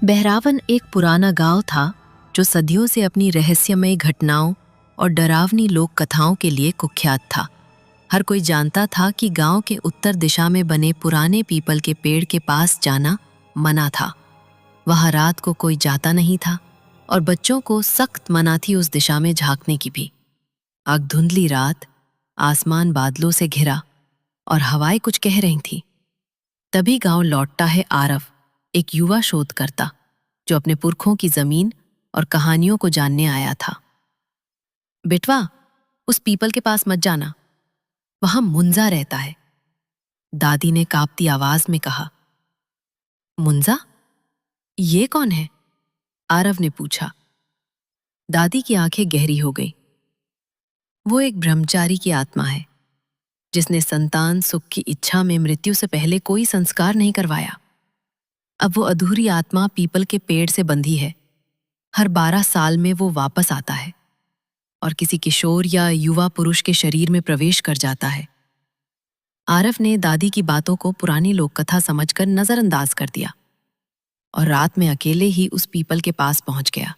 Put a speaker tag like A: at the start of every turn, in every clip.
A: बहरावन एक पुराना गांव था जो सदियों से अपनी रहस्यमय घटनाओं और डरावनी लोक कथाओं के लिए कुख्यात था। हर कोई जानता था कि गांव के उत्तर दिशा में बने पुराने पीपल के पेड़ के पास जाना मना था। वहां रात को कोई जाता नहीं था और बच्चों को सख्त मना थी उस दिशा में झांकने की भी। आग धुंधली रात, आसमान बादलों से घिरा और हवाएं कुछ कह रही थी। तभी गांव लौटता है आरव, एक युवा शोधकर्ता जो अपने पुरखों की जमीन और कहानियों को जानने आया था। बेटवा, उस पीपल के पास मत जाना, वहां मुंजा रहता है, दादी ने कांपती आवाज में कहा। मुंजा? ये कौन है? आरव ने पूछा। दादी की आंखें गहरी हो गई। वो एक ब्रह्मचारी की आत्मा है जिसने संतान सुख की इच्छा में मृत्यु से पहले कोई संस्कार नहीं करवाया। अब वो अधूरी आत्मा पीपल के पेड़ से बंधी है। हर 12 साल में वो वापस आता है और किसी किशोर या युवा पुरुष के शरीर में प्रवेश कर जाता है। आरव ने दादी की बातों को पुरानी लोककथा समझकर नजरअंदाज कर दिया और रात में अकेले ही उस पीपल के पास पहुंच गया।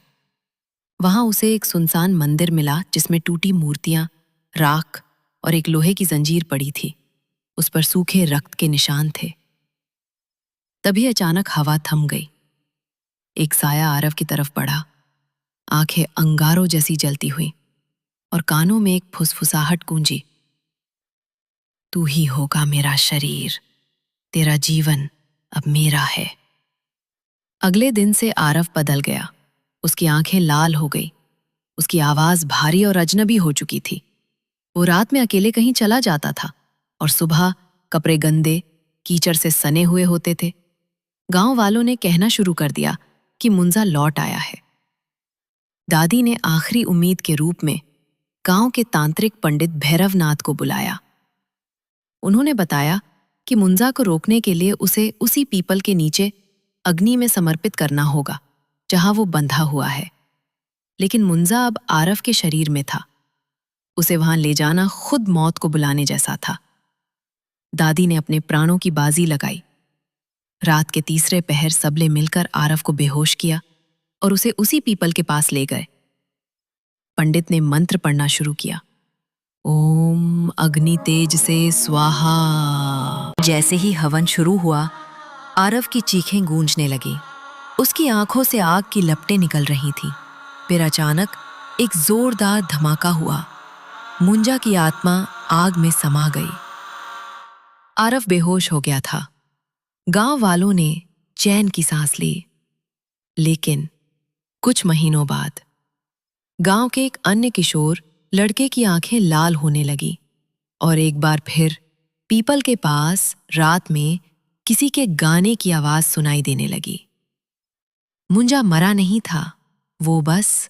A: वहां उसे एक सुनसान मंदिर मिला जिसमें टूटी मूर्तियां, राख और एक लोहे की जंजीर पड़ी थी। उस पर सूखे रक्त के निशान थे। तभी अचानक हवा थम गई। एक साया आरव की तरफ बढ़ा, आंखें अंगारों जैसी जलती हुई और कानों में एक फुसफुसाहट गूंजी। तू ही होगा मेरा शरीर, तेरा जीवन अब मेरा है। अगले दिन से आरव बदल गया। उसकी आंखें लाल हो गई, उसकी आवाज भारी और अजनबी हो चुकी थी। वो रात में अकेले कहीं चला जाता था और सुबह कपड़े गंदे, कीचड़ से सने हुए होते थे। गांव वालों ने कहना शुरू कर दिया कि मुंजा लौट आया है। दादी ने आखिरी उम्मीद के रूप में गांव के तांत्रिक पंडित भैरवनाथ को बुलाया। उन्होंने बताया कि मुंजा को रोकने के लिए उसे उसी पीपल के नीचे अग्नि में समर्पित करना होगा जहां वो बंधा हुआ है। लेकिन मुंजा अब आरव के शरीर में था। उसे वहां ले जाना खुद मौत को बुलाने जैसा था। दादी ने अपने प्राणों की बाजी लगाई। रात के तीसरे पहर सबले मिलकर आरव को बेहोश किया और उसे उसी पीपल के पास ले गए। पंडित ने मंत्र पढ़ना शुरू किया। ओम अग्नि तेज से स्वाहा। जैसे ही हवन शुरू हुआ, आरव की चीखें गूंजने लगी। उसकी आंखों से आग की लपटें निकल रही थीं। फिर अचानक एक जोरदार धमाका हुआ। मुंजा की आत्मा आग में समा गई। आरव बेहोश हो गया था। गांव वालों ने चैन की सांस ली। लेकिन कुछ महीनों बाद गांव के एक अन्य किशोर लड़के की आंखें लाल होने लगी और एक बार फिर पीपल के पास रात में किसी के गाने की आवाज सुनाई देने लगी। मुंजा मरा नहीं था, वो बस